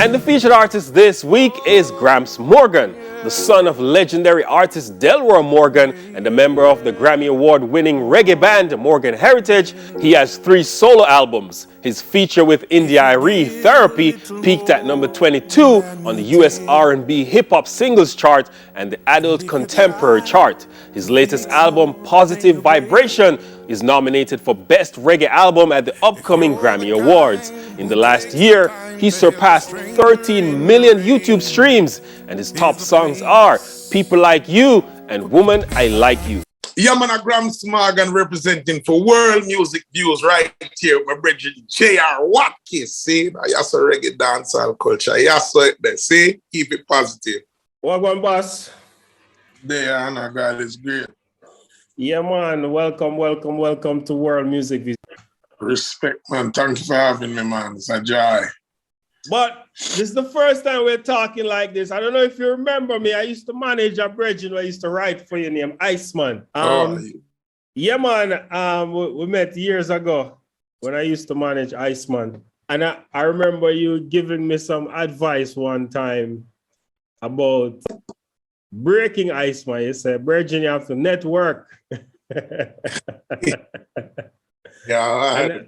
And the featured artist this week is Gramps Morgan, the son of legendary artist Delroy Morgan and a member of the Grammy Award-winning reggae band Morgan Heritage. He has 3 solo albums. His feature with India.Arie, Therapy, peaked at number 22 on the US R&B hip-hop singles chart and the adult contemporary chart. His latest album, Positive Vibration, is nominated for Best Reggae Album at the upcoming Grammy Awards. In the last year, he surpassed 13 million YouTube streams, and his top songs are People Like You and Woman, I Like You. Yeah, man, Gramps Morgan representing for World Music Views right here with my brother Jr Watkis. See, that's a reggae dancehall culture. Yes, so they see, keep it positive. Welcome, boss. There, Anna, God is great. Yeah, man. Welcome to World Music Views. Respect, man. Thank you for having me, man. It's a joy. But this is the first time we're talking like this. I don't know if you remember me. I used to manage a bridge who I used to write for you named Iceman. Yeah, man. We met years ago when I used to manage Iceman. And I remember you giving me some advice one time about breaking Iceman. You said, Bridget, you have to network. Yeah.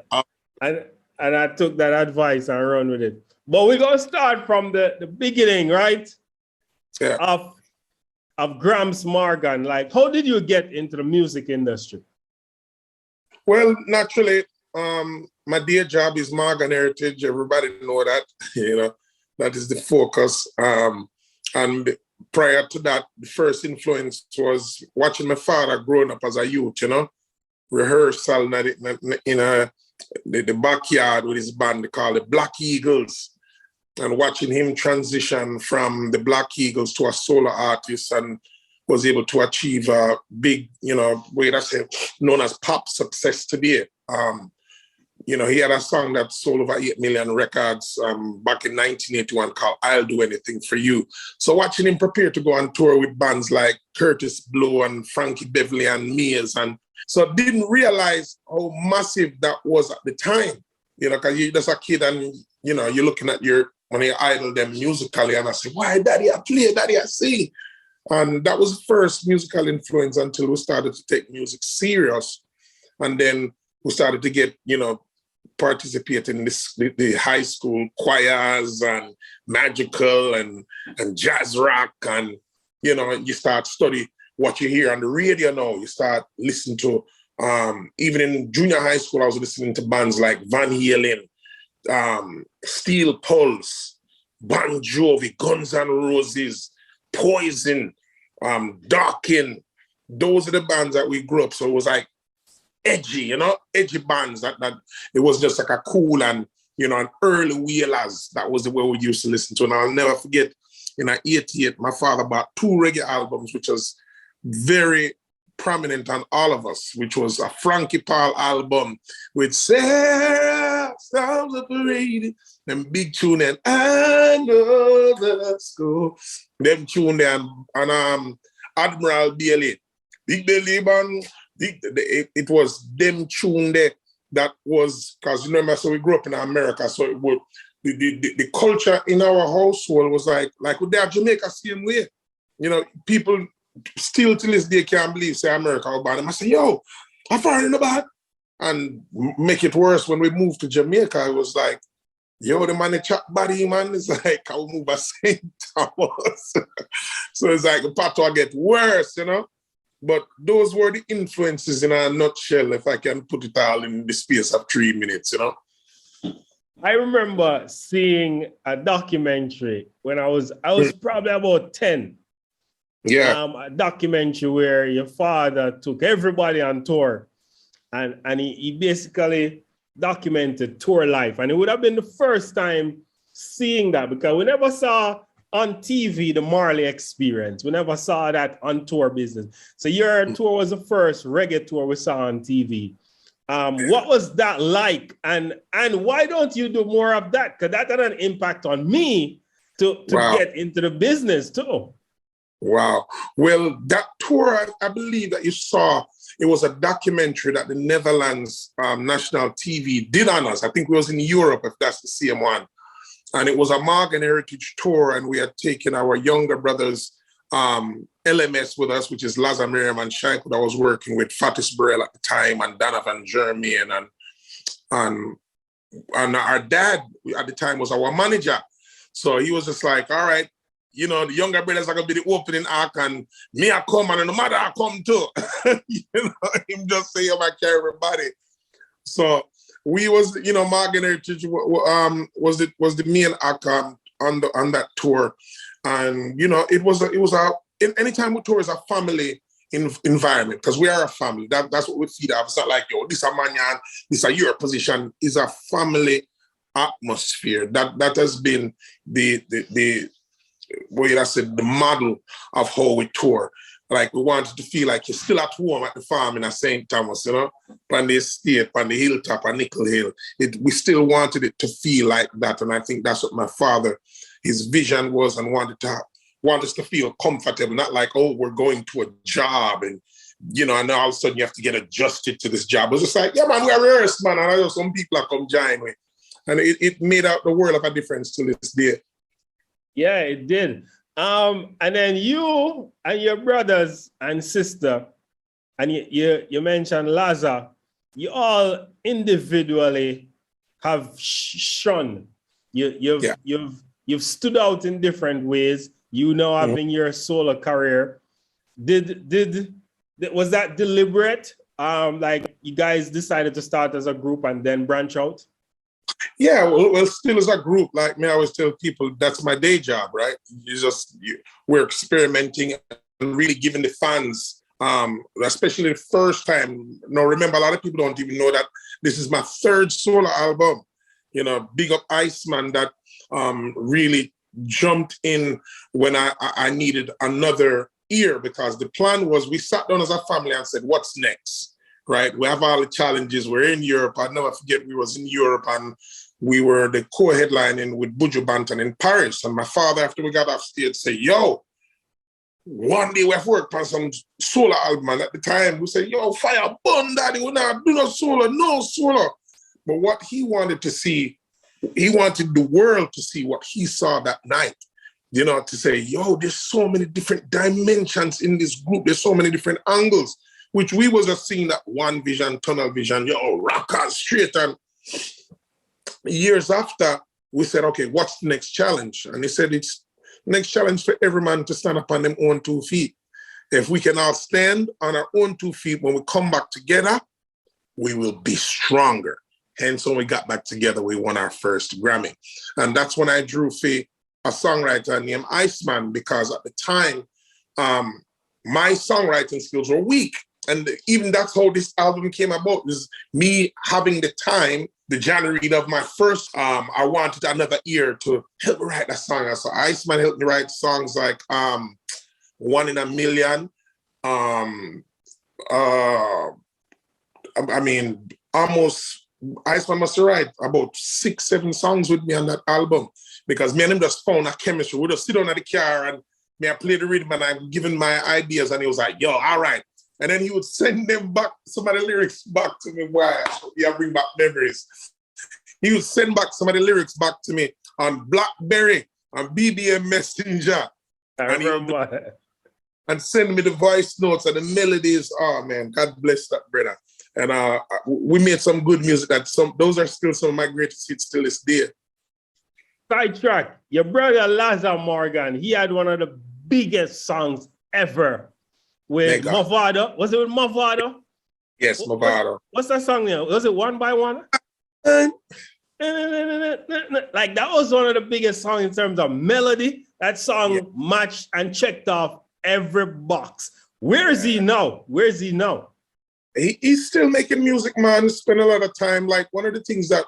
And I took that advice and run with it. But we're going to start from the beginning, right? Yeah. Of Gramps Morgan. Like, how did you get into the music industry? Well, naturally, my day job is Morgan Heritage. Everybody know that, that is the focus. And prior to that, the first influence was watching my father growing up as a youth, rehearsal in the backyard with his band, they call it Black Eagles, and watching him transition from the Black Eagles to a solo artist and was able to achieve a big, way that's known as pop success today. He had a song that sold over 8 million records back in 1981 called I'll Do Anything For You. So watching him prepare to go on tour with bands like Curtis Blow and Frankie Beverly and Mears, and so didn't realize how massive that was at the time, because you're just a kid and, you're looking at when you idol them musically and I say, why daddy I play, daddy I sing. And that was the first musical influence until we started to take music serious. And then we started to get, participate in the high school choirs and magical and jazz rock, and you start study what you hear on the radio now. You start listening to even in junior high school I was listening to bands like Van Halen, Steel Pulse, Bon Jovi, Guns N' Roses, Poison, Darkin. Those are the bands that we grew up. So it was like edgy, edgy bands that it was just like a cool and, an early Wheelers. That was the way we used to listen to. And I'll never forget, in 88, my father bought 2 reggae albums, which was very prominent on all of us, which was a Frankie Paul album with Sarah Sounds Operated and big tune and I Know the Score. Them tune there and Admiral Bailey, Big Belly Band. It was them tune there that was, because remember, so we grew up in America, so it would the culture in our household was like with their Jamaica same way. People still to this day can't believe say America about them. I say, yo, I found about, and make it worse when we moved to Jamaica, it was like, yo, the man the chat body, man, it's like I will move at St. Thomas. So it's like the patois get worse, But those were the influences in a nutshell, if I can put it all in the space of 3 minutes, I remember seeing a documentary when I was probably about 10. Yeah. A documentary where your father took everybody on tour and he basically documented tour life. And it would have been the first time seeing that, because we never saw on TV the Marley Experience. We never saw that on tour business. So your tour was the first reggae tour we saw on TV. What was that like? And why don't you do more of that? Because that had an impact on me to get into the business too. Wow. Well, that tour, I believe that you saw, it was a documentary that the Netherlands national TV did on us. I think it was in Europe, if that's the same one. And it was a Morgan Heritage tour, and we had taken our younger brothers, LMS with us, which is Laza Miriam and Shank, that I was working with, Fatis Burrell at the time, and Donovan Jermaine, and our dad at the time was our manager. So he was just like, all right, you know, the younger brothers are gonna be the opening act, and me I come, and the mother I come too. You know, him just say, I carry everybody. So we was, you know, Morgan Heritage was the main act on that tour, and you know, it was anytime we tour is a family environment, because we are a family. That's what we feed off. It's not like, yo, this a manyan, this a your position. Is a family atmosphere. That has been the way I said, the model of how we tour. Like, we wanted to feel like you're still at home at the farm in St. Thomas, you know, on the estate, on the hilltop, on Nickel Hill. We still wanted it to feel like that. And I think that's what my father, his vision was, and want us to feel comfortable, not like, oh, we're going to a job and, you know, and all of a sudden you have to get adjusted to this job. It was just like, yeah, man, we're rehearsed, man. And I know some people are come join me. And it made out the world of a difference to this day. Yeah, it did. And then you and your brothers and sister, and you mentioned Laza, you all individually have shone. You've stood out in different ways. You know, having your solo career. Was that deliberate? Like, you guys decided to start as a group and then branch out? Yeah, well, still as a group, like me, I always tell people that's my day job, right? We're experimenting and really giving the fans, especially the first time. Now, remember, a lot of people don't even know that this is my third solo album. You know, big up Iceman that really jumped in when I needed another ear, because the plan was we sat down as a family and said, what's next? Right, we have all the challenges. We're in Europe. I never forget, we was in Europe and we were the co-headlining with Buju Banton in Paris. And my father, after we got off stage, said, yo, one day we have worked on some solo album. And at the time, we said, yo, fire burn, daddy, we're not doing no solo. But what he wanted to see, he wanted the world to see what he saw that night. You know, to say, yo, there's so many different dimensions in this group. There's so many different angles, which we was just seeing that one vision, tunnel vision, yo, rockers straight. And years after, we said, okay, what's the next challenge? And he said, it's next challenge for every man to stand up on them own 2 feet. If we can all stand on our own 2 feet, when we come back together, we will be stronger. Hence, when we got back together, we won our first Grammy. And that's when I drew for a songwriter named Iceman, because at the time, my songwriting skills were weak. And even that's how this album came about, is me having the time, the January of my first, I wanted another ear to help me write that song. So Iceman helped me write songs like One in a Million. Iceman must write about 6-7 songs with me on that album, because me and him just found a chemistry. We just sit down at the car and me I play the rhythm and I'm giving my ideas, and he was like, yo, all right. And then he would send them back, some of the lyrics back to me. Why? Yeah, bring back memories. He would send back some of the lyrics back to me on BlackBerry, on BBM Messenger. And send me the voice notes and the melodies. Oh man, God bless that brother. And we made some good music. Those are still some of my greatest hits till this day. Sidetrack, your brother Laza Morgan, he had one of the biggest songs ever with Mavado. Was it with Mavado? Yes, Mavado. What's that song now? Was it One by One? Like, that was one of the biggest songs in terms of melody. That song matched and checked off every box. Where is he now? He's still making music, man. Spend a lot of time. Like, one of the things that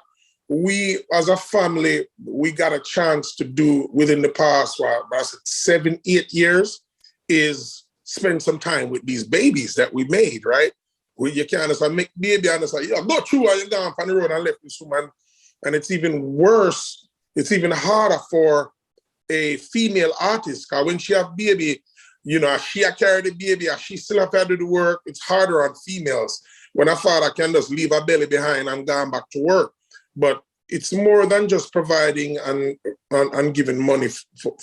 we as a family, we got a chance to do within the past, 7-8 years, is spend some time with these babies that we made, right? Where you can't just make baby and it's like, yeah, go through and you're down on the road and left this woman. And it's even worse, it's even harder for a female artist, because when she have baby, you know, she carry the baby, she still have to do the work. It's harder on females. When a father can just leave a belly behind and gone back to work. But it's more than just providing and giving money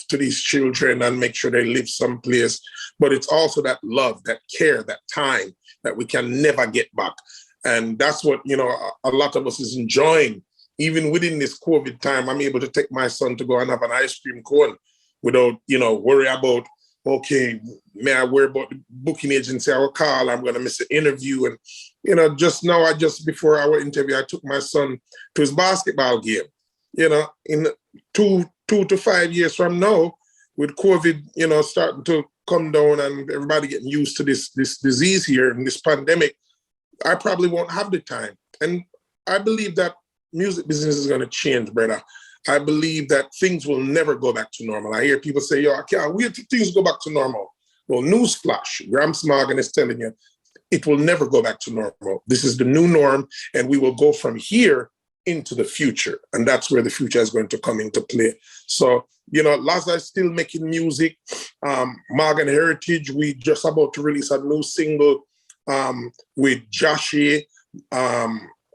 to these children and make sure they live someplace, but it's also that love, that care, that time that we can never get back. And that's what, you know, a lot of us is enjoying. Even within this COVID time, I'm able to take my son to go and have an ice cream cone without, you know, worry about, okay, may I worry about the booking agency I will call, I'm going to miss an interview. And, you know, just before our interview, I took my son to his basketball game. You know, in 2 to 5 years from now, with COVID, you know, starting to come down and everybody getting used to this disease here and this pandemic, I probably won't have the time. And I believe that music business is going to change, brother. I believe that things will never go back to normal. I hear people say, yo, I can't wait till things go back to normal. Well, newsflash, Gramps Morgan is telling you, it will never go back to normal. This is the new norm, and we will go from here into the future. And that's where the future is going to come into play. So, you know, Laza's still making music. Morgan Heritage, we just about to release a new single with Joshie,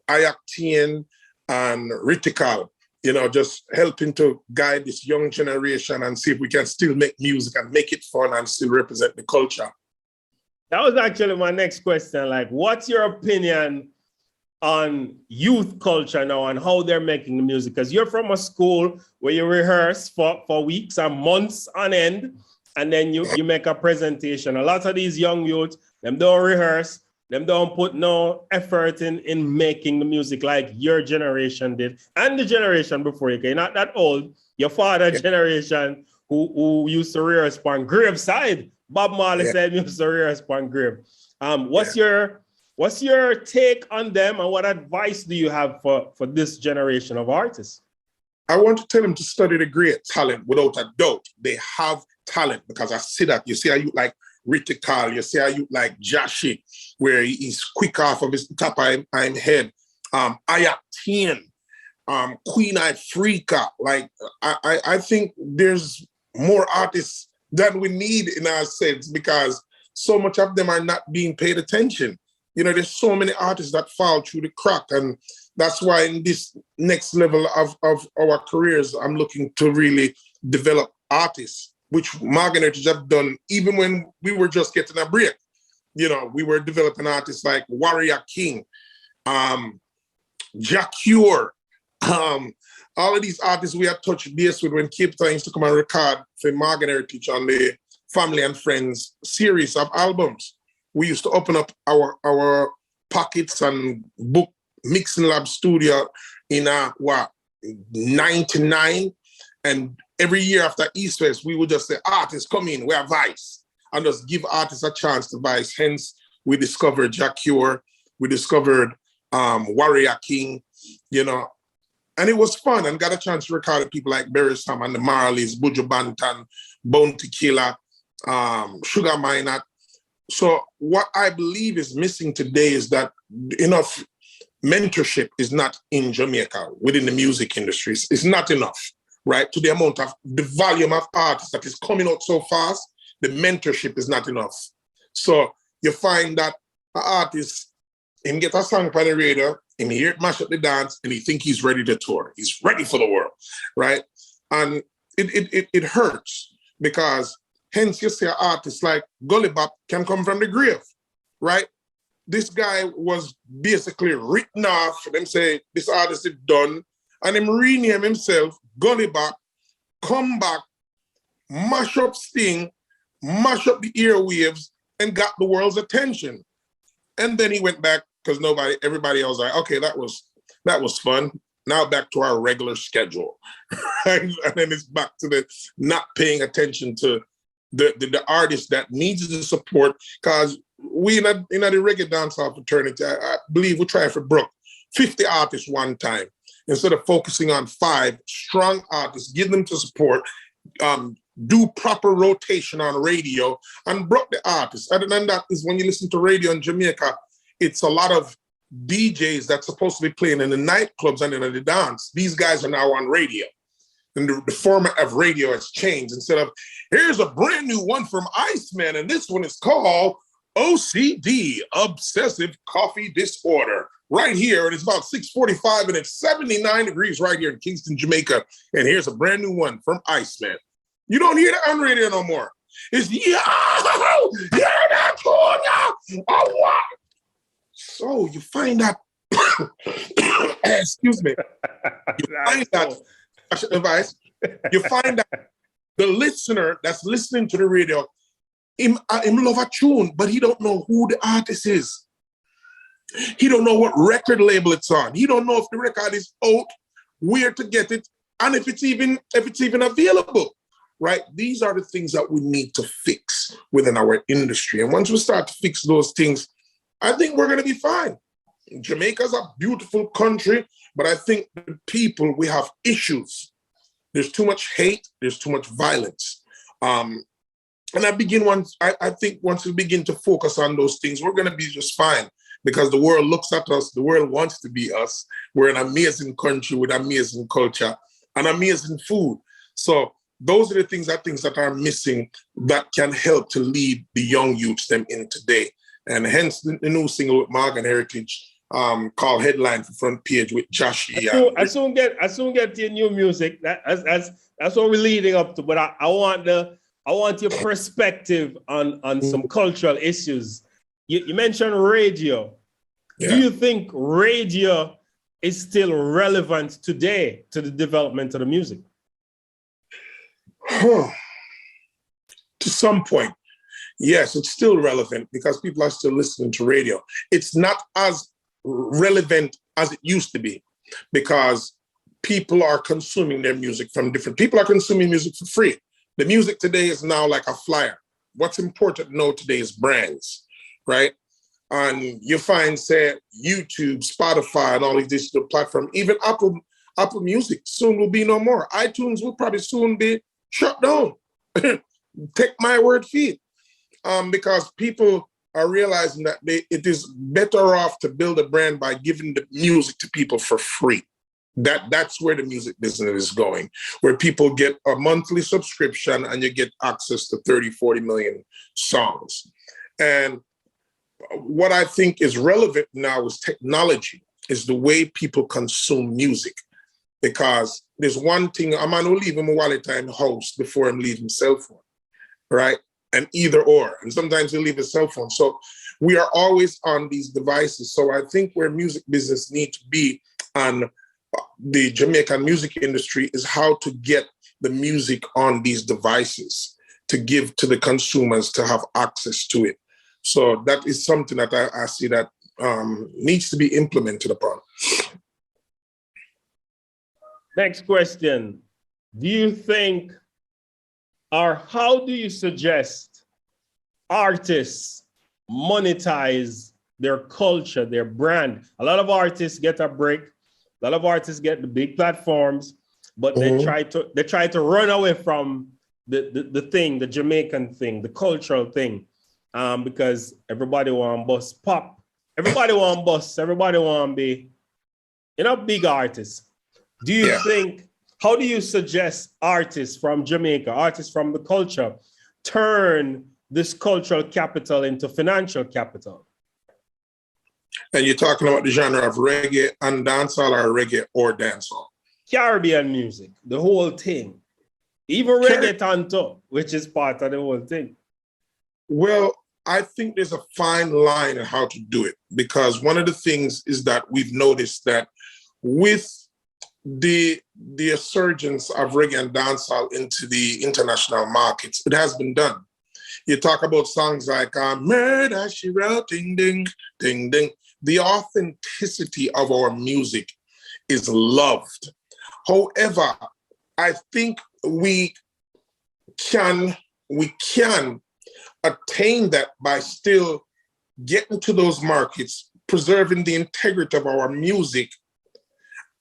Ayaktian, and Ritical, you know, just helping to guide this young generation and see if we can still make music and make it fun and still represent the culture. That was actually my next question. Like, what's your opinion on youth culture now and how they're making the music? Because you're from a school where you rehearse for weeks and months on end, and then you make a presentation. A lot of these young youth, them don't rehearse, them don't put no effort in making the music like your generation did, and the generation before you. You're not that old. Your father generation who used to rehearse on graveside. Bob Marley said used to rehearse on grave. What's your take on them, and what advice do you have for this generation of artists? I want to tell them to study the great talent without a doubt. They have talent, because I see that. You see how you like Ritical, you see how you like Joshie, where he's quick off of his top I'm head. Ayaktian, Queen Ifrica. Like, I think there's more artists than we need in our sense, because so much of them are not being paid attention. You know, there's so many artists that fall through the crack, and that's why in this next level of our careers, I'm looking to really develop artists, which Morgan Heritage have done even when we were just getting a break. You know, we were developing artists like Warrior King, Jacure, all of these artists we had touched base with when Cape Town used to come and record for Morgan Heritage on the Family and Friends series of albums. We used to open up our pockets and book Mixing Lab studio in 99, and every year after East West, we would just say, artists come in, we have Vice, and just give artists a chance to Vice. Hence, we discovered Jacure, we discovered Warrior King, you know, and it was fun, and got a chance to record with people like Barry Sam and the Marleys, Buju Banton, Bounty Killer, Sugar Minot. So what I believe is missing today is that enough mentorship is not in Jamaica within the music industry. It's not enough, right? To the amount of the volume of artists that is coming out so fast, the mentorship is not enough. So you find that an artist, him get a song on the radio, and he hear it mash up the dance, and he think he's ready to tour. He's ready for the world, right? And it hurts, because hence you see an artist like Gully Bop can come from the grave, right? This guy was basically written off. Them say this artist is done, and him rename himself Gully Bop, come back, mash up Sting, mash up the airwaves, and got the world's attention. And then he went back, because everybody else was like, okay, that was fun. Now back to our regular schedule, right? And then it's back to the not paying attention to the artist that needs the support, because we in the reggae dancehall fraternity, I believe we try for Brooke 50 artists one time, instead of focusing on 5 strong artists, give them to support, do proper rotation on radio, and Brooke the artists. Other than that is when you listen to radio in Jamaica, it's a lot of DJs that's supposed to be playing in the nightclubs and in the dance. These guys are now on radio. And the format of radio has changed. Instead of, here's a brand new one from Iceman, and this one is called OCD, Obsessive Coffee Disorder, right here, and it's about 6:45, and it's 79 degrees right here in Kingston, Jamaica. And here's a brand new one from Iceman. You don't hear that on radio no more. It's yeah, that cool, yeah. Oh, what? So you find that. Excuse me. You find that. Advice. You find that the listener that's listening to the radio, him love a tune, but he don't know who the artist is. He don't know what record label it's on. He don't know if the record is out, where to get it, and if it's even available. Right? These are the things that we need to fix within our industry. And once we start to fix those things, I think we're going to be fine. Jamaica's a beautiful country, but I think the people, we have issues. There's too much hate. There's too much violence. And I think once we begin to focus on those things, we're going to be just fine, because the world looks at us. The world wants to be us. We're an amazing country with amazing culture and amazing food. So those are the things that are missing that can help to lead the young youths them in today. And hence the new single with Morgan Heritage called Headline for Front Page with Josh. I soon get your new music. That's what we're leading up to. But I want your perspective on some cultural issues. You mentioned radio. Yeah. Do you think radio is still relevant today to the development of the music? To some point, yes, it's still relevant because people are still listening to radio. It's not as relevant as it used to be because people are consuming their music from different people are consuming music for free. The music today is now like a flyer. What's important to know today is brands, right? And you find, say, YouTube, Spotify, and all these digital platforms, even Apple Music soon will be no more. iTunes will probably soon be shut down. Take my word for it. Because people are realizing that it is better off to build a brand by giving the music to people for free. That's where the music business is going, where people get a monthly subscription and you get access to 30, 40 million songs. And what I think is relevant now is technology, is the way people consume music. Because there's one thing, a man will leave him a wallet in the house before him leave his cell phone, right? And either or. And sometimes he'll leave his cell phone. So we are always on these devices. So I think where music business needs to be on the Jamaican music industry is how to get the music on these devices to give to the consumers to have access to it. So that is something that I see that needs to be implemented upon. Next question. Do you think, or how do you suggest artists monetize their culture, their brand? A lot of artists get a break. A lot of artists get the big platforms, but they try to run away from the thing, the Jamaican thing, the cultural thing, because everybody want bust pop. Everybody want bust. Everybody want be, big artists. Do you think, how do you suggest artists from Jamaica, artists from the culture, turn this cultural capital into financial capital? And you're talking about the genre of reggae and dancehall, or reggae or dancehall? Caribbean music, the whole thing. Even reggaeton too, which is part of the whole thing. Well, I think there's a fine line on how to do it, because one of the things is that we've noticed that with the resurgence of reggae and dancehall into the international markets, it has been done. You talk about songs like Murder, She Wrote, Ding, Ding, Ding, Ding. The authenticity of our music is loved. However, I think we can attain that by still getting to those markets, preserving the integrity of our music,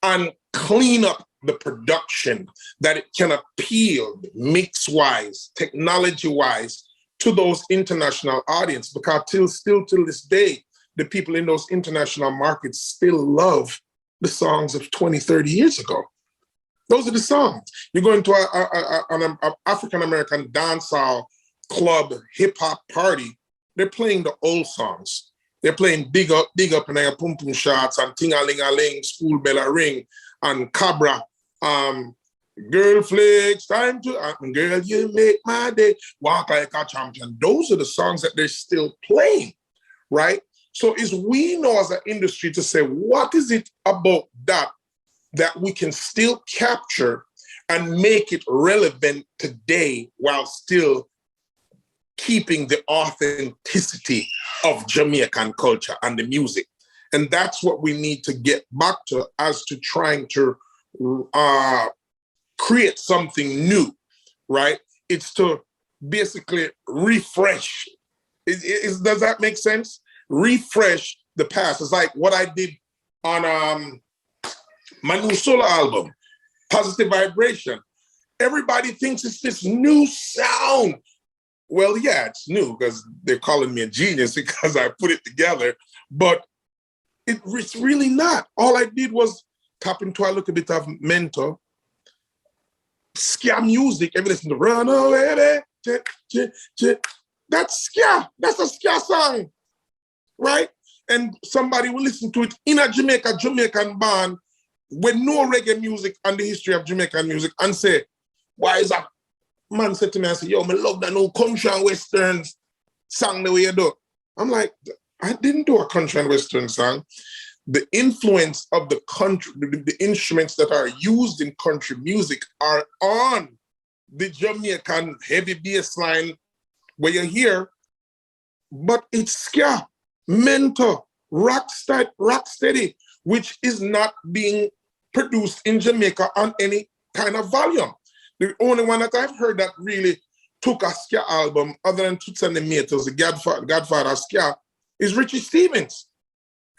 and clean up the production that it can appeal mix-wise, technology-wise, to those international audience. Because still to this day, the people in those international markets still love the songs of 20, 30 years ago. Those are the songs. You're going to an African-American dancehall club hip-hop party, they're playing the old songs. They're playing big up, and then pum pum shots and ting-a-ling-a-ling, school bell a ring, and Cabra. Girl flicks, time to, girl, you make my day, walk like a champion. Those are the songs that they're still playing, right? So it's we know as an industry to say, what is it about that we can still capture and make it relevant today while still keeping the authenticity of Jamaican culture and the music. And that's what we need to get back to as to trying to create something new, right? It's to basically refresh. Does that make sense? Refresh the past. It's like what I did on my new solo album, Positive Vibration. Everybody thinks it's this new sound. Well, yeah, it's new because they're calling me a genius because I put it together, but it's really not. All I did was tap into a little bit of mental, ska music. Every listen to Run Away, that's ska. That's a ska song, right? And somebody will listen to it in a Jamaican band with no reggae music and the history of Jamaican music and say, why is that? Man said to me, I said, yo, I love that new country and western song the way you do. I'm like, I didn't do a country and western song. The influence of the country, the instruments that are used in country music are on the Jamaican heavy bass line where you hear, but it's ska, mental, rock steady, which is not being produced in Jamaica on any kind of volume. The only one that I've heard that really took a ska album, other than Toots and the Maytals, the Godfather of ska, is Richie Stephens,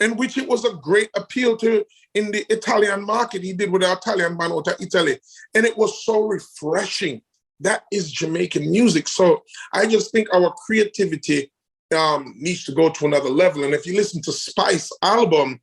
in which it was a great appeal to in the Italian market. He did with the Italian band out of Italy. And it was so refreshing. That is Jamaican music. So I just think our creativity needs to go to another level. And if you listen to Spice album,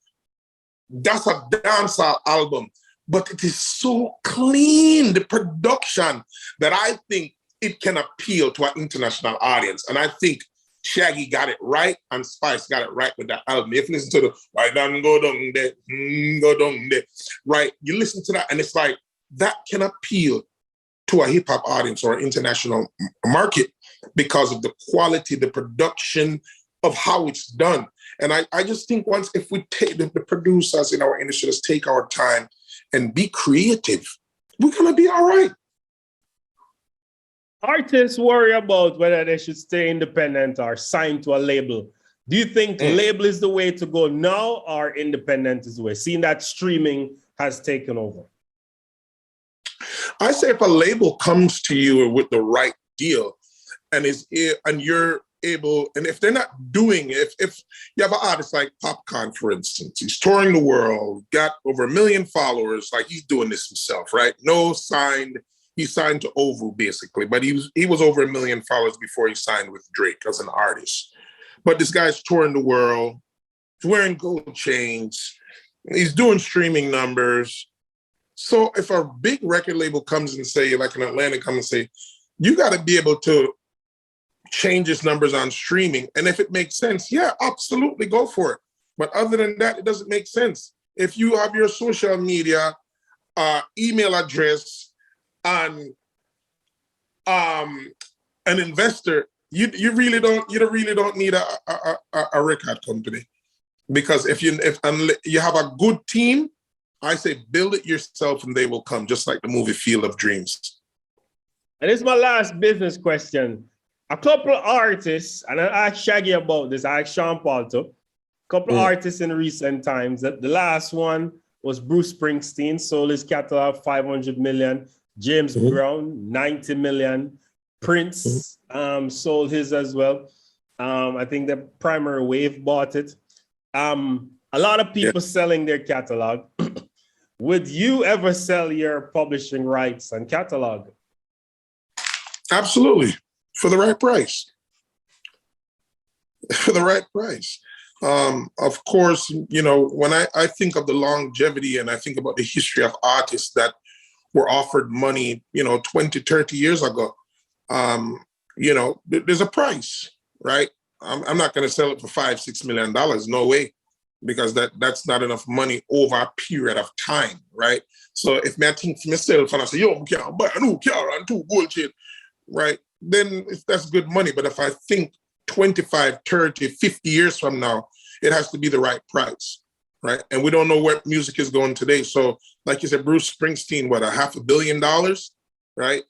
that's a dancehall album. But it is so clean, the production, that I think it can appeal to an international audience. And I think Shaggy got it right and Spice got it right with that album. If you listen to the why don't go down there, go down there, right? You listen to that and it's like, that can appeal to a hip hop audience or an international market because of the quality, the production of how it's done. And I just think if we take the producers in our industry, let's take our time and be creative, we're gonna be all right. Artists worry about whether they should stay independent or sign to a label. Do you think label is the way to go now or independent is the way, seeing that streaming has taken over? I say if a label comes to you with the right deal and you're able, and if they're not doing it, if you have an artist like Popcorn, for instance, he's touring the world, got over 1 million followers, like he's doing this himself, right? He signed to Ovo basically, but he was over 1 million followers before he signed with Drake as an artist. But this guy's touring the world, he's wearing gold chains, he's doing streaming numbers. So if a big record label comes and say, like an Atlantic come and say, you got to be able to change his numbers on streaming. And if it makes sense, yeah, absolutely go for it. But other than that, it doesn't make sense. If you have your social media, email address, and an investor, you really don't need a record company. Because if you have a good team, I say build it yourself and they will come, just like the movie Field of Dreams. And this is my last business question. A couple of artists, and I asked Shaggy about this, I asked Sean Paul too, a couple of artists in recent times. The last one was Bruce Springsteen, sold his catalog 500 million. James Brown, 90 million. Prince sold his as well. I think the Primary Wave bought it. A lot of people selling their catalog. Would you ever sell your publishing rights and catalog? Absolutely. For the right price. For the right price. Of course, you know, when I think of the longevity and I think about the history of artists that were offered money, you know, 20, 30 years ago, you know, there's a price, right? I'm not going to sell it for $5-6 million. No way, because that's not enough money over a period of time, right? So if I think for myself and I say, yo, I can't buy a new car and 2 gold chain, right? Then that's good money. But if I think 25, 30, 50 years from now, it has to be the right price, right? And we don't know where music is going today. So like you said, Bruce Springsteen, what, $500 million, right?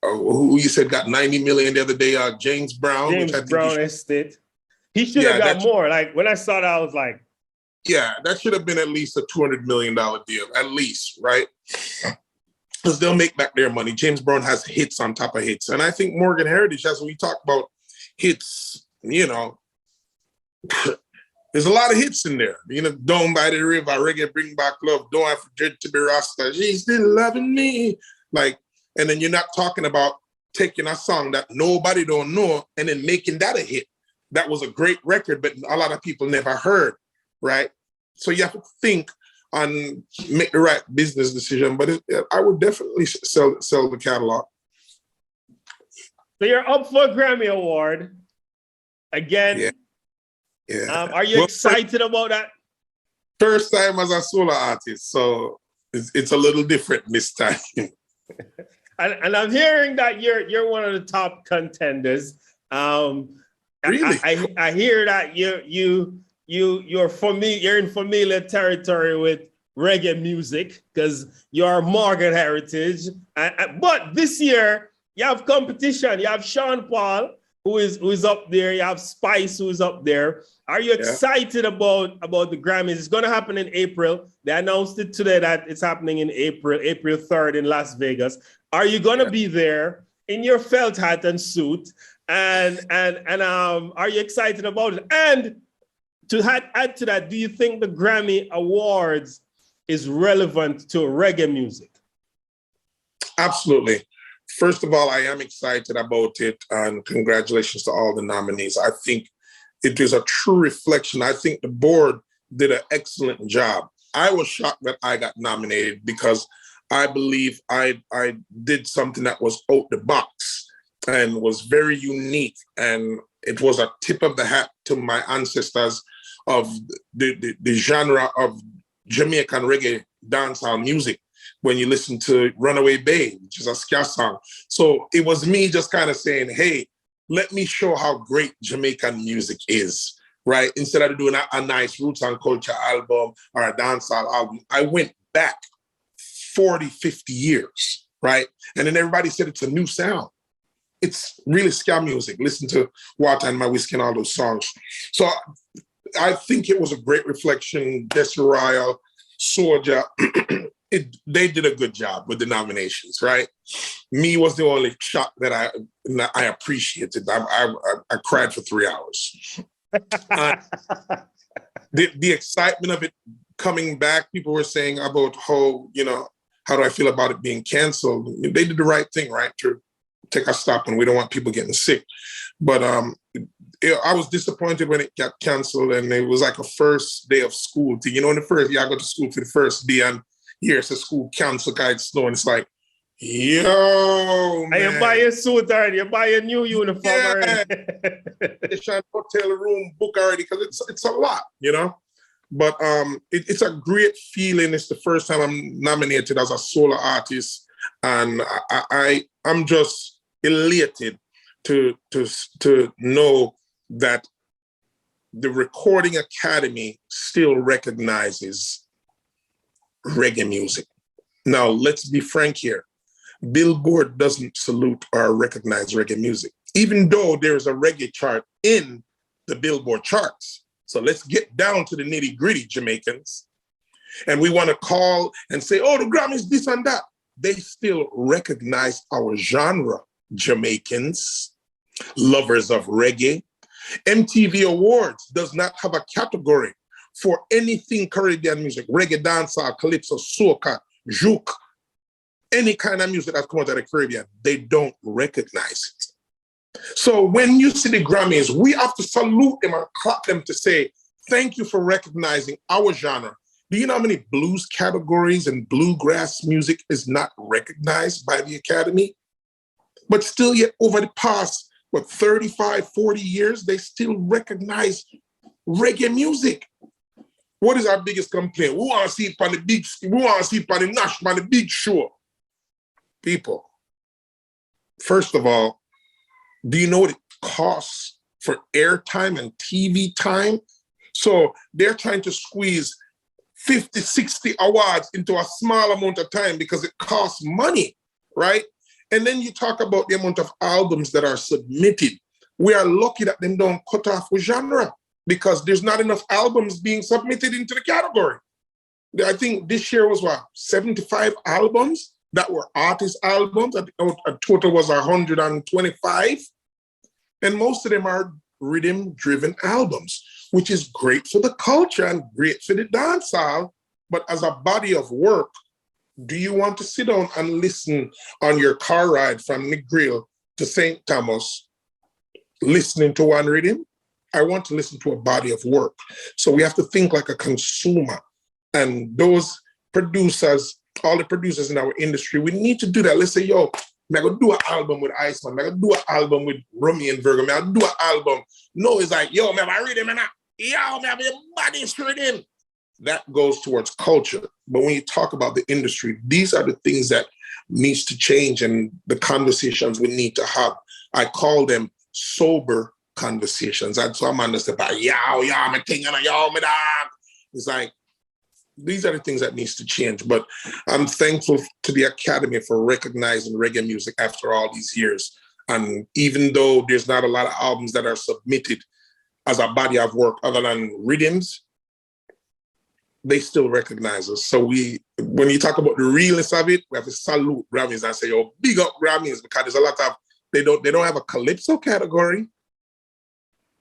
Who you said got 90 million the other day, James Brown. James Brown estate. He should have got more. Like when I saw that, I was like, yeah, that should have been at least a $200 million deal, at least, right? Because they'll make back their money. James Brown has hits on top of hits. And I think Morgan Heritage, as we talk about hits, you know, there's a lot of hits in there. You know, Down by the River, Reggae, Bring Back Love, Don't Have to Be Rasta, She's Still Loving Me. Like, and then you're not talking about taking a song that nobody don't know and then making that a hit. That was a great record, but a lot of people never heard, right? So you have to think and make the right business decision. But I would definitely sell the catalog. So you're up for a Grammy Award again. Yeah. Are you excited about that? First time as a solo artist, so it's a little different this time. And I'm hearing that you're one of the top contenders. Really? I hear that you're in familiar territory with reggae music because you're Morgan Heritage. But this year you have competition. You have Sean Paul who is up there. You have Spice who is up there. Are you excited about the Grammys? It's going to happen in April. They announced it today that it's happening in April 3rd in Las Vegas. Are you going to be there in your felt hat and suit? And are you excited about it? And to add to that, do you think the Grammy Awards is relevant to reggae music? Absolutely. First of all, I am excited about it, and congratulations to all the nominees. I think it is a true reflection. I think the board did an excellent job. I was shocked that I got nominated because I believe I did something that was out the box and was very unique. And it was a tip of the hat to my ancestors of the genre of Jamaican reggae dancehall music. When you listen to Runaway Bay, which is a ska song. So it was me just kind of saying, hey, let me show how great Jamaican music is, right? Instead of doing a nice roots and culture album or a dancehall album, I went back 40, 50 years, right? And then everybody said it's a new sound. It's really ska music. Listen to Water and My Whiskey and all those songs. So I think it was a great reflection. Desi Royal, Soulja, they did a good job with the nominations, right? Me was the only shot that I appreciated. I cried for 3 hours. The excitement of it coming back, people were saying about how do I feel about it being canceled? They did the right thing, right? To take a stop, and we don't want people getting sick. But I was disappointed when it got canceled, and it was like a first day of school thing. In the first year, I go to school for the first day, and here's the school canceled because it's snow, and it's like, yo, man. And you buy a suit already, you buy a new uniform already. They try to hotel room book already because it's a lot, But it's a great feeling. It's the first time I'm nominated as a solo artist, and I'm just elated to know that the Recording Academy still recognizes reggae music. Now, let's be frank here. Billboard doesn't salute or recognize reggae music, even though there's a reggae chart in the Billboard charts. So let's get down to the nitty gritty, Jamaicans. And we want to call and say, oh, the Grammys, this and that. They still recognize our genre, Jamaicans, lovers of reggae. MTV Awards does not have a category for anything Caribbean music, reggae, dancehall, calypso, soca, juke, any kind of music that's come out of the Caribbean. They don't recognize it. So when you see the Grammys, we have to salute them and clap them to say, thank you for recognizing our genre. Do you know how many blues categories and bluegrass music is not recognized by the Academy? But still yet over the past, but 35, 40 years, they still recognize reggae music. What is our biggest complaint? We want to see it on the big, we want to see it on the national, on the big show. People, first of all, do you know what it costs for airtime and TV time? So they're trying to squeeze 50, 60 awards into a small amount of time because it costs money, right? And then you talk about the amount of albums that are submitted. We are lucky that them don't cut off with genre because there's not enough albums being submitted into the category. I think this year was 75 albums that were artist albums. A total was 125. And most of them are rhythm-driven albums, which is great for the culture and great for the dancehall. But as a body of work, do you want to sit down and listen on your car ride from Negril to St. Thomas, listening to one rhythm? I want to listen to a body of work. So we have to think like a consumer. And those producers, all the producers in our industry, we need to do that. Let's say, yo, I'm going to do an album with Iceman. I'm going to do an album with Rummy and Virgo. I'm going to do an album. No, it's like, yo, man, I read him and yo, man, your body's rhythm. That goes towards culture. But when you talk about the industry, these are the things that needs to change and the conversations we need to have. I call them sober conversations. And so I'm understanding about, yo, my thing, and yo, my dog. It's like, these are the things that needs to change. But I'm thankful to the Academy for recognizing reggae music after all these years. And even though there's not a lot of albums that are submitted as a body of work other than rhythms, they still recognize us. So when you talk about the realness of it, we have to salute Grammys and say, oh, big up Grammys, because there's a lot of, they don't have a Calypso category.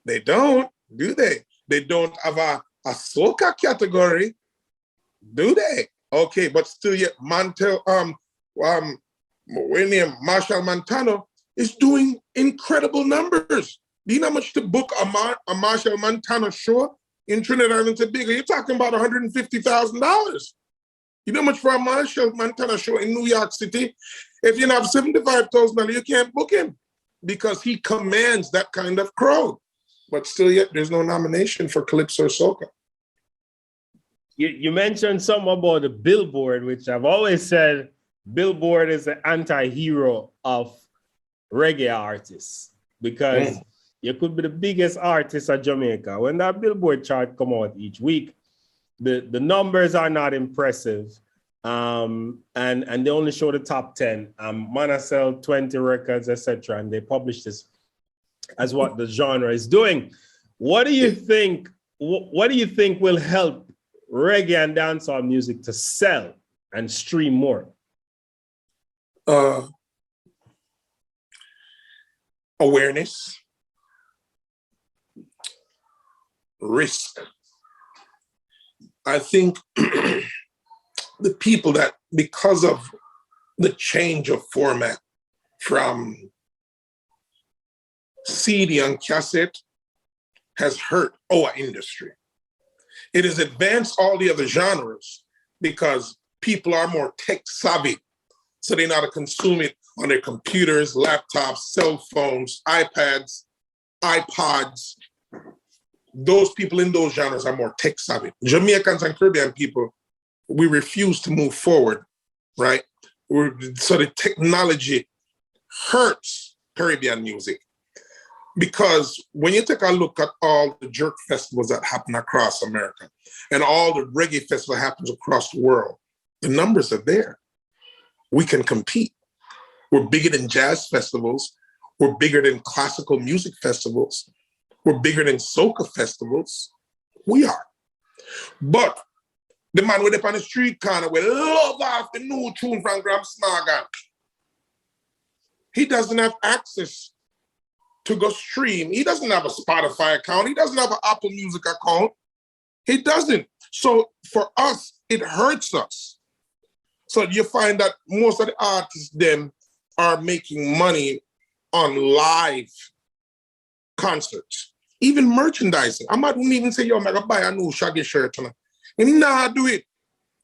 They don't, do they? They don't have a soca category, do they? Okay, but still yet Marshall Montano is doing incredible numbers. Do you know how much to book a Marshall Montano show in Trinidad and Tobago? You're talking about $150,000. You know how much for a Marshall Montana show in New York City? If you have $75,000, you can't book him because he commands that kind of crowd. But still yet, there's no nomination for Calypso or Soca. You mentioned something about the Billboard, which I've always said Billboard is the anti-hero of reggae artists because you could be the biggest artist of Jamaica. When that Billboard chart come out each week, the numbers are not impressive. And they only show the top 10. Man sell 20 records, etc. And they publish this as what the genre is doing. What do you think? What do you think will help reggae and dancehall music to sell and stream more? Awareness, risk. I think the people that, because of the change of format from CD and cassette, has hurt our industry. It has advanced all the other genres because people are more tech savvy. So they know how to consume it on their computers, laptops, cell phones, iPads, iPods. Those people in those genres are more tech savvy. Jamaicans and Caribbean people, we refuse to move forward, right? So the technology hurts Caribbean music. Because when you take a look at all the jerk festivals that happen across America and all the reggae festivals happens across the world, the numbers are there. We can compete. We're bigger than jazz festivals. We're bigger than classical music festivals. We're bigger than soca festivals. We are. But the man with up on the street corner will love off the new tune from Gramps. He doesn't have access to go stream. He doesn't have a Spotify account. He doesn't have an Apple Music account. He doesn't. So for us, it hurts us. So you find that most of the artists then are making money on live concerts, even merchandising. I might even say, yo, I'm gonna buy a new Shaggy shirt. He not do it.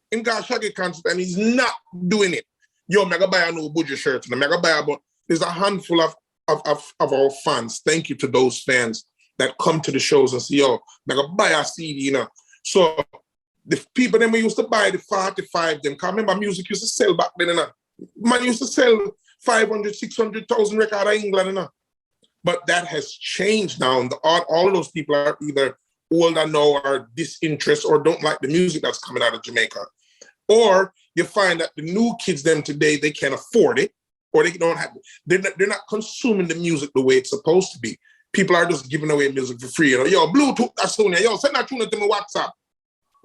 He got a Shaggy concert and he's not doing it. Yo, I'm gonna buy a new Buju shirt. I'm gonna buy there's a handful of of our fans. Thank you to those fans that come to the shows and say, yo, I gotta buy a CD, you know. So the people them we used to buy the 45, them, because remember music used to sell back then, you know. Man used to sell 500, 600,000 records out of England, you know. But that has changed now. And all of those people are either older now or disinterested or don't like the music that's coming out of Jamaica. Or you find that the new kids them today, they can't afford it, or they don't have, they're not consuming the music the way it's supposed to be. People are just giving away music for free. You know, yo, Bluetooth, that's Sonia, yo, send that tune to my WhatsApp.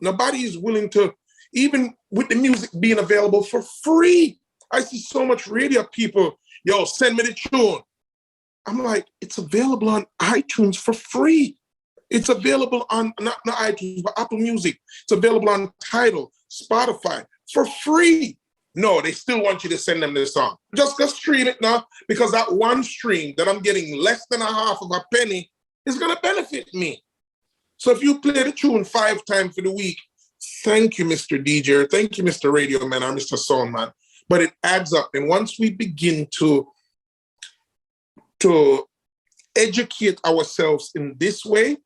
Nobody is willing to, even with the music being available for free. I see so much radio people, yo, send me the tune. I'm like, it's available on iTunes for free. It's available on, not iTunes, but Apple Music. It's available on Tidal, Spotify, for free. No, they still want you to send them the song. Just stream it now, because that one stream that I'm getting less than a half of a penny is going to benefit me. So if you play the tune 5 times for the week, thank you, Mr. DJ, thank you, Mr. Radio Man, or Mr. Sound Man. But it adds up. And once we begin to educate ourselves in this way,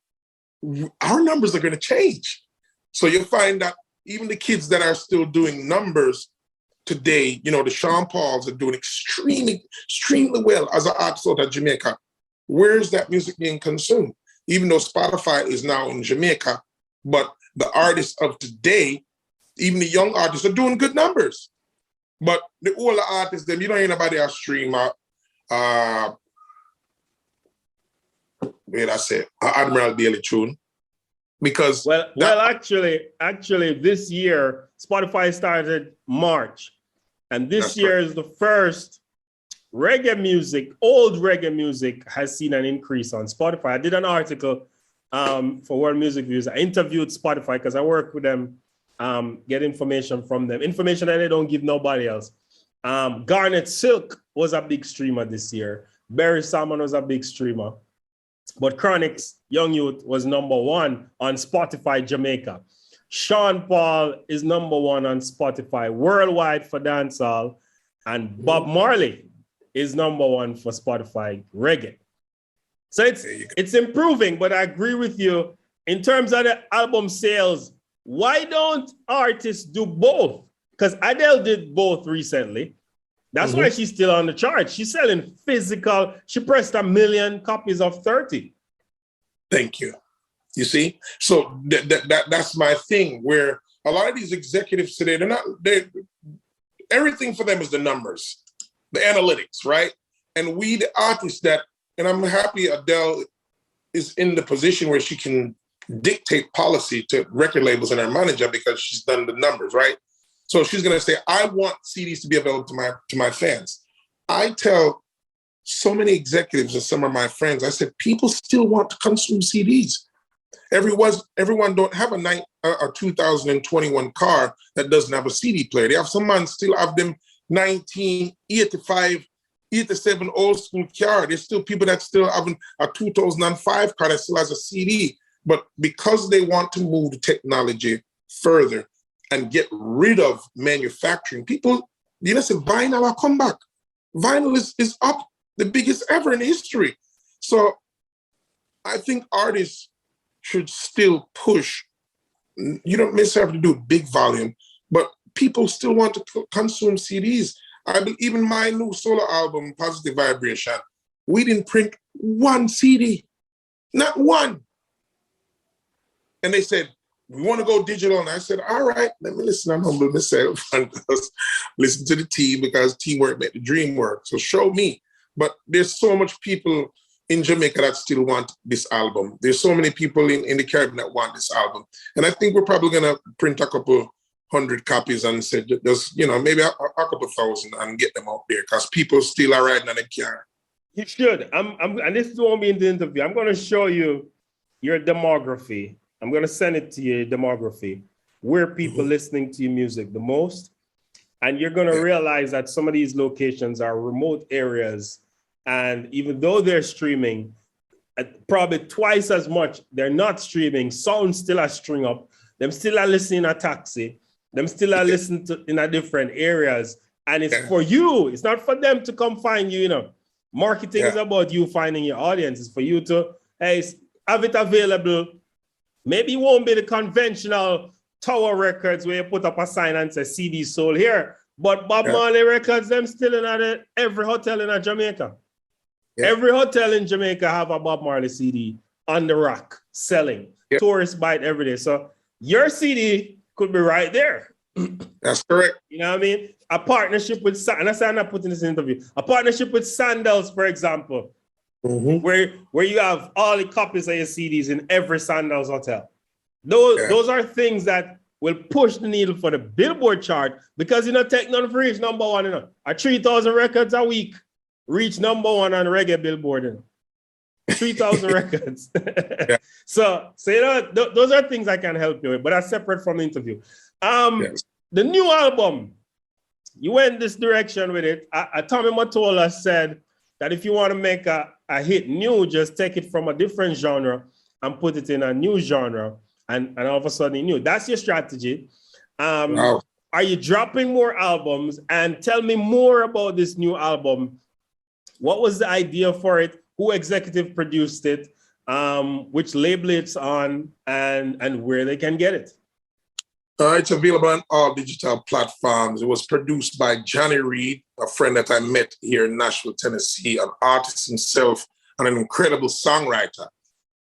our numbers are going to change. So you'll find that even the kids that are still doing numbers today, you know, the Sean Pauls are doing extremely, extremely well as an artist out of Jamaica. Where is that music being consumed? Even though Spotify is now in Jamaica, but the artists of today, even the young artists, are doing good numbers. But the older artists, them, you don't hear nobody else stream Admiral Daily tune. Because actually, this year Spotify started March, and this year is the first reggae music, old reggae music, has seen an increase on Spotify. I did an article for World Music Views. I interviewed Spotify because I work with them, get information from them, information that they don't give nobody else. Garnet Silk was a big streamer this year. Barry Salmon was a big streamer. But Chronix Young Youth was #1 on Spotify Jamaica. Sean Paul is #1 on Spotify worldwide for dancehall, and Bob Marley is #1 for Spotify reggae. So it's improving, but I agree with you in terms of the album sales. Why don't artists do both? Because Adele did both recently. That's why she's still on the chart. She's selling physical. She pressed 1 million copies of 30. Thank you. You see? So that's my thing, where a lot of these executives today, everything for them is the numbers, the analytics, right? And we, the artists and I'm happy Adele is in the position where she can dictate policy to record labels and her manager, because she's done the numbers, right? So she's going to say, I want CDs to be available to my fans. I tell so many executives and some of my friends, I said, people still want to consume CDs. Everyone don't have a 2021 car that doesn't have a CD player. They have some man still have them 1985, 87 old school car. There's still people that still have a 2005 car that still has a CD. But because they want to move the technology further and get rid of manufacturing, people, you know, say vinyl will come back. Vinyl is up, the biggest ever in history. So I think artists should still push. You don't necessarily have to do big volume, but people still want to consume CDs. Even my new solo album, Positive Vibration, we didn't print 1 CD, not one. And they said, we want to go digital. And I said, all right, let me listen. I'm humble myself and just listen to the team, because teamwork make the dream work. So show me. But there's so much people in Jamaica that still want this album. There's so many people in the Caribbean that want this album. And I think we're probably going to print a couple 100 copies and say, just, you know, maybe a couple thousand and get them out there, because people still are riding on the car. You should. And this won't be in the interview. I'm going to show you your demography. I'm going to send it to you, demography, where people listening to your music the most. And you're going to realize that some of these locations are remote areas. And even though they're streaming, probably twice as much, they're not streaming. Sound still a string up. Them still are listening in a taxi. Them still are listening to in a different areas. And it's for you. It's not for them to come find you, you know. Marketing is about you finding your audience. It's for you to, hey, have it available. Maybe it won't be the conventional Tower Records where you put up a sign and say CD sold here. But Bob Marley Records, them still in every hotel in Jamaica. Yeah. Every hotel in Jamaica have a Bob Marley CD on the rack selling. Yeah. Tourists buy it every day. So your CD could be right there. That's correct. You know what I mean? A partnership with, and I say I'm not putting this in an interview, a partnership with Sandals, for example, where you have all the copies of your CDs in every Sandals hotel. Those are things that will push the needle for the Billboard chart, because take none for reach number one. A 3,000 records a week reach number one on Reggae Billboard. 3,000 records. So those are things I can help you with, but that's separate from the interview. The new album, you went this direction with it. Tommy Mottola said that if you want to make a hit new, just take it from a different genre and put it in a new genre. And all of a sudden he knew. That's your strategy. Wow. Are you dropping more albums? And tell me more about this new album. What was the idea for it? Who executive produced it? Which label it's on? And where they can get it? It's available on all digital platforms. It was produced by Johnny Reed, a friend that I met here in Nashville, Tennessee, an artist himself and an incredible songwriter.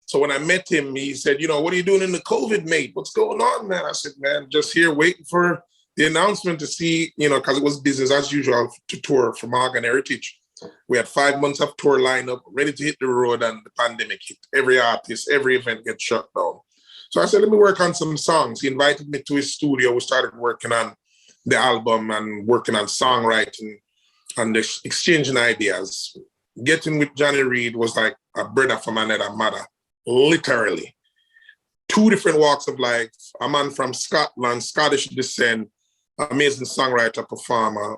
So when I met him, he said, what are you doing in the COVID, mate? What's going on, man? I said, man, just here waiting for the announcement to see, because it was business as usual to tour for Morgan Heritage. We had 5 months of tour lineup, ready to hit the road, and the pandemic hit. Every artist, every event gets shut down. So I said, let me work on some songs. He invited me to his studio. We started working on the album and working on songwriting and exchanging ideas. Getting with Johnny Reed was like a brother from another mother. Literally. 2 different walks of life. A man from Scotland, Scottish descent, amazing songwriter, performer,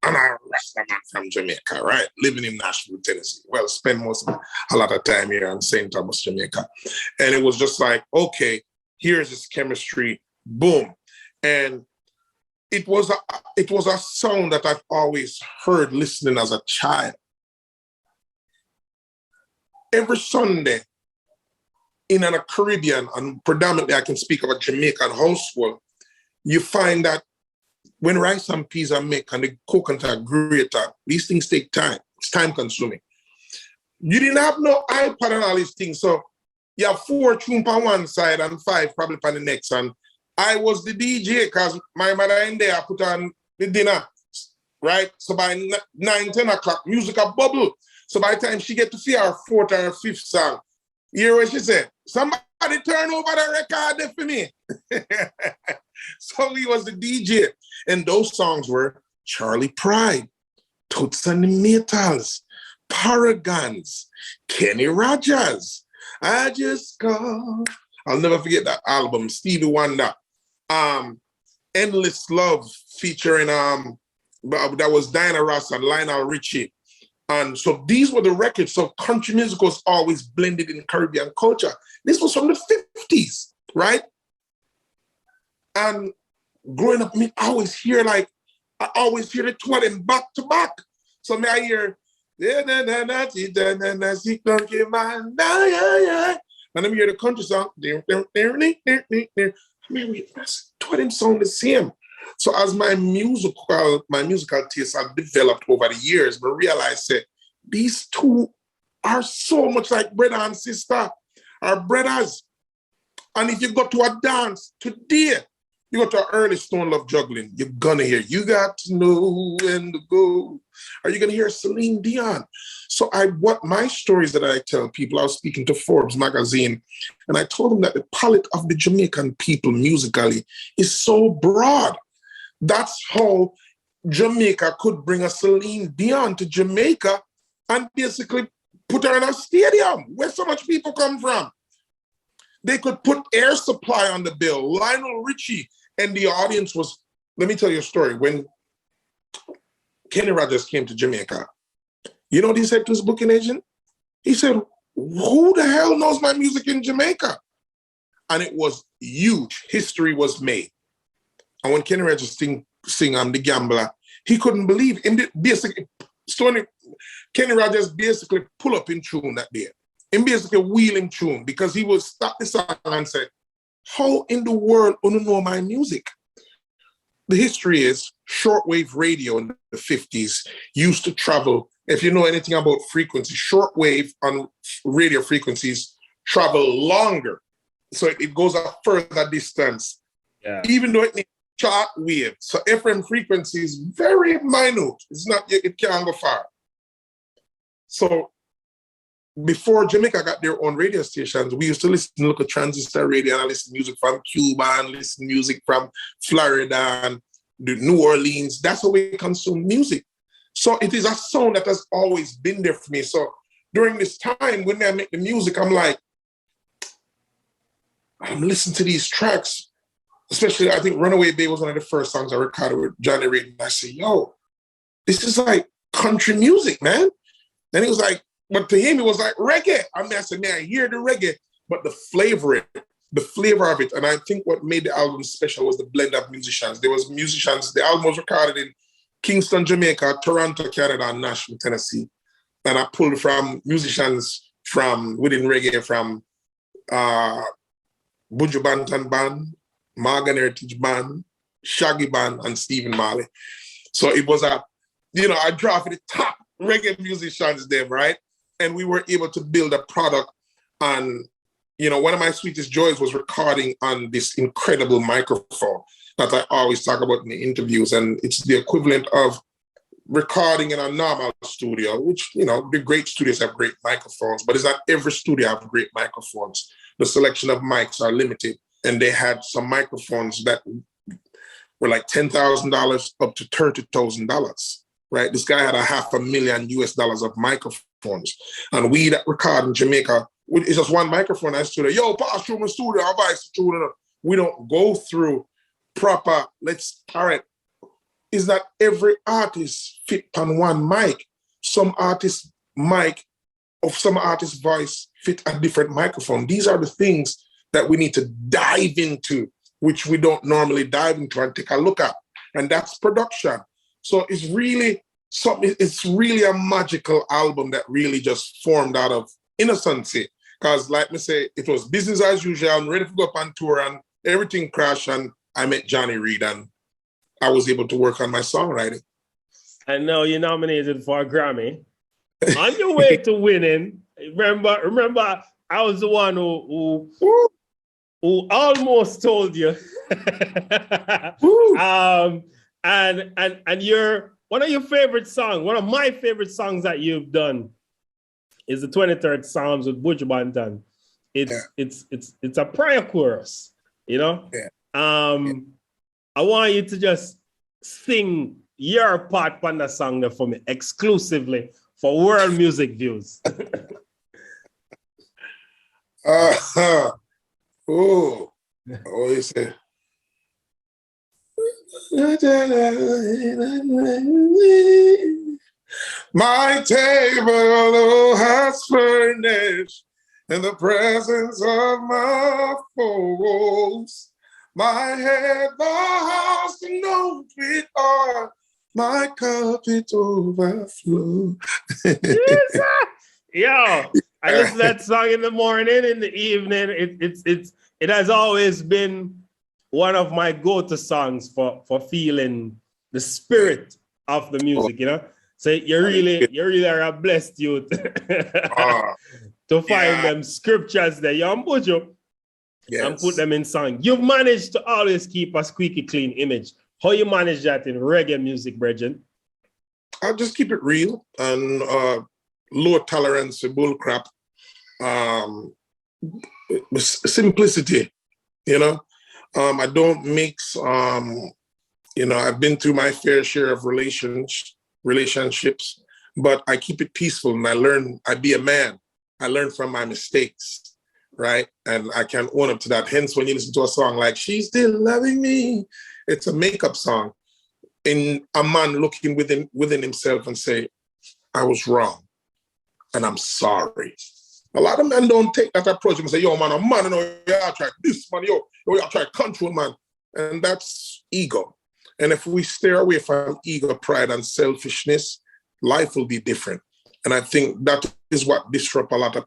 and a Rasta man from Jamaica, right? Living in Nashville, Tennessee. Well, spend a lot of time here in St. Thomas, Jamaica. And it was just like, okay, here's this chemistry, boom. And it was a sound that I've always heard listening as a child. Every Sunday in a Caribbean, and predominantly I can speak of a Jamaican household, you find that when rice and peas are made and the coconut are grated, these things take time. It's time consuming. You didn't have no iPad and all these things. So you have 4 tunes on one side and 5 probably on the next. And I was the DJ because my mother in there put on the dinner, right? So by 9, 10 o'clock, music a bubble. So by the time she get to see her 4th or 5th song, you hear what she said? Somebody turn over the record there for me. So he was the DJ. And those songs were Charlie Pride, Toots and the Maytals, Paragons, Kenny Rogers. I just go. I'll never forget that album, Stevie Wonder. Endless Love featuring, that was Diana Ross and Lionel Richie. And so these were the records. So country music was always blended in Caribbean culture. This was from the 50s, right? And growing up, I always hear the 2 of them back to back. So I hear, and then I hear the country song. Wait, 2 of them sound the same. So as my musical tastes have developed over the years, but realized that these 2 are so much like brother and sister, are brothers. And if you go to a dance today, you go to an early Stone Love juggling, you're gonna hear "You Got to Know When to Go." Are you gonna hear Celine Dion? So what my stories that I tell people, I was speaking to Forbes magazine, and I told them that the palette of the Jamaican people musically is so broad. That's how Jamaica could bring a Celine Dion to Jamaica and basically put her in a stadium where so much people come from. They could put Air Supply on the bill, Lionel Richie, and the audience was, let me tell you a story. When Kenny Rogers came to Jamaica, you know what he said to his booking agent? He said, who the hell knows my music in Jamaica? And it was huge. History was made. And when Kenny Rogers sing The Gambler, he couldn't believe. And basically, Kenny Rogers basically pull up in tune that day. He basically wheel in tune because he would stop the song and say, how in the world do you know my music? The history is shortwave radio in the 50s used to travel. If you know anything about frequency, shortwave on radio frequencies travel longer. So it goes a further distance. Yeah. Even though it needs short wave. So FM frequency is very minute. It's not, it can't go far. So before Jamaica got their own radio stations, we used to listen to local transistor radio and listen to music from Cuba and listen to music from Florida and the New Orleans. That's how we consume music. So it is a sound that has always been there for me. So during this time, when I make the music, I'm like, I'm listening to these tracks, especially I think Runaway Bay was one of the first songs I recorded with Johnny Reid. And I said, yo, this is like country music, man. And he was like, but to him, it was like reggae. I mean, I said, man, I hear the reggae, but the flavor of it. And I think what made the album special was the blend of musicians. There was musicians, the album was recorded in Kingston, Jamaica, Toronto, Canada, and Nashville, Tennessee. And I pulled from musicians from within reggae from Buju Banton Band, Morgan Heritage Band, Shaggy Band, and Stephen Marley. So it was I drafted the top reggae musicians them, right? And we were able to build a product on, one of my sweetest joys was recording on this incredible microphone that I always talk about in the interviews. And it's the equivalent of recording in a normal studio, which, the great studios have great microphones, but it's not every studio have great microphones. The selection of mics are limited. And they had some microphones that were like $10,000 up to $30,000, right? This guy had $500,000 of microphones. And we that record in Jamaica, it's just one microphone in the studio. Yo, pass through my studio, I'll buy a studio. We don't go through proper, all right, is that every artist fit on one mic. Some artist mic of some artist's voice fit a different microphone. These are the things that we need to dive into, which we don't normally dive into and take a look at. And that's production. So it's really a magical album that really just formed out of innocency. Because like me say, it was business as usual. I'm ready to go up on tour and everything crashed and I met Johnny Reid and I was able to work on my songwriting. I know you're nominated for a Grammy. On your way to winning, remember, I was the one who almost told you. And you're one of your favorite songs, one of my favorite songs that you've done is the 23rd Psalms with Buju Banton. It's a prayer chorus, Yeah. I want you to just sing your part on the song there for me exclusively for world music views. You say? My table has furnished in the presence of my foes. My head, the house, knows with all. My cup it overflow. Yes, yo, I listen to that song in the morning, in the evening. It has always been one of my go-to songs for feeling the spirit of the music, So you really are a blessed youth to find them scriptures there. You're on Buju and put them in song. You've managed to always keep a squeaky clean image. How you manage that in reggae music, Bridget? I just keep it real and low tolerance to bull crap. Simplicity, I don't mix, I've been through my fair share of relationships, but I keep it peaceful and I be a man. I learn from my mistakes, right? And I can own up to that. Hence, when you listen to a song like She's Still Loving Me, it's a makeup song. In a man looking within himself and say, I was wrong and I'm sorry. A lot of men don't take that approach and say, yo, man, I'm man, y'all try this, man, y'all try control, man. And that's ego. And if we stay away from ego, pride, and selfishness, life will be different. And I think that is what disrupts a lot of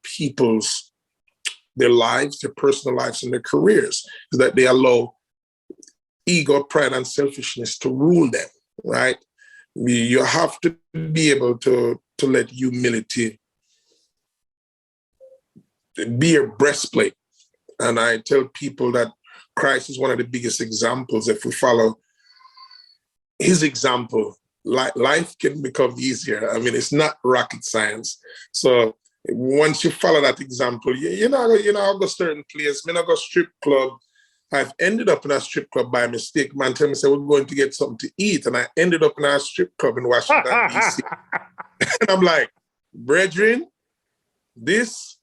their lives, their personal lives, and their careers, is that they allow ego, pride, and selfishness to rule them, right? You have to be able to let humility be your breastplate. And I tell people that Christ is one of the biggest examples. If we follow his example, life can become easier. I mean, it's not rocket science. So once you follow that example, I'll go certain place. I go strip club. I've ended up in a strip club by mistake. Man tell me, say, we're going to get something to eat. And I ended up in a strip club in Washington, D.C. And I'm like, brethren, this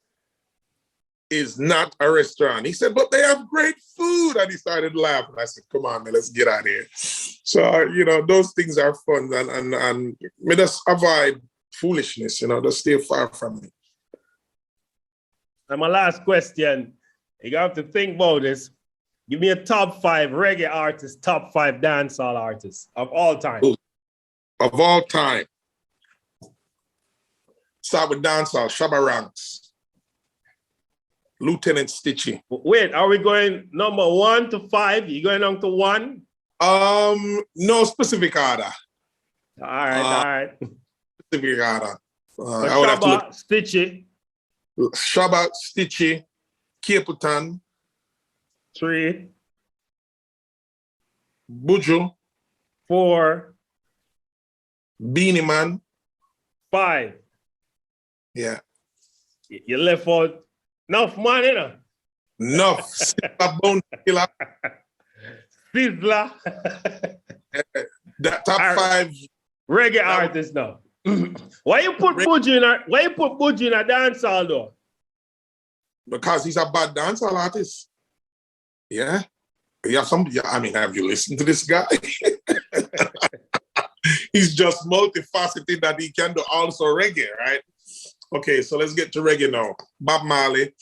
is not a restaurant. He said, but they have great food. And he started laughing. I said, come on, man, let's get out of here. So, those things are fun. And me just avoid foolishness, just stay far from it. And my last question, you have to think about this. Give me a top 5 reggae artists, top 5 dancehall artists of all time. Of all time. Start with dancehall, Shabba Ranks, Lieutenant Stitchie. Wait, are we going number 1 to 5? You going on to 1? No specific order. All right. Specific order. Shabba, Stitchie. Shabba, Stitchie, Capleton. 3. Buju. 4. Beanie Man. 5. Yeah. You left out enough money, Enough. Bone Killer. Sizzler. That top 5 reggae artists now. Why you put Buju in a dancehall though? Because he's a bad dancehall artist. Yeah. Have you listened to this guy? He's just multifaceted that he can do also reggae, right? Okay, so let's get to reggae now. Bob Marley,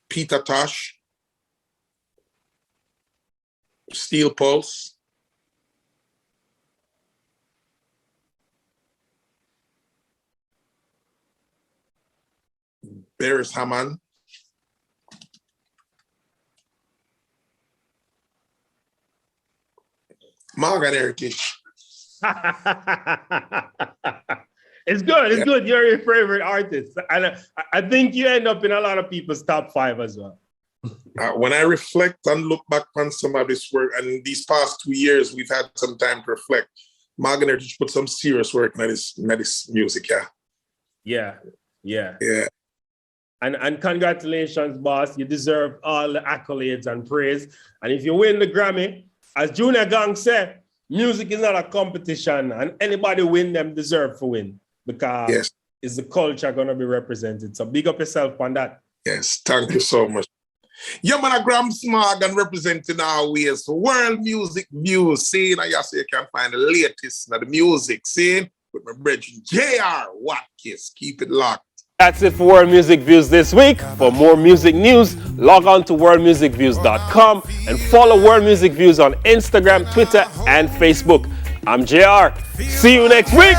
Peter Tosh, Steel Pulse, Beres Hammond, Morgan Heritage. It's good. It's good. You're your favorite artist. And I think you end up in a lot of people's top 5 as well. When I reflect and look back on some of this work, and these past 2 years, we've had some time to reflect. Morgan Heritage put some serious work in this music, Yeah. Yeah. And congratulations, boss. You deserve all the accolades and praise. And if you win the Grammy, as Junior Gang said, music is not a competition, and anybody win them deserve to win, because it's the culture going to be represented. So big up yourself on that. Yes, thank you so much. Yeah, man, Gramps Morgan representing our ways for world music views. See, now you can find the latest in the music scene with my brother Jr Watkis. Keep it locked. That's it for World Music Views this week. For more music news, log on to worldmusicviews.com and follow World Music Views on Instagram, Twitter, and Facebook. I'm JR. See you next week.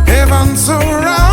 Heaven surround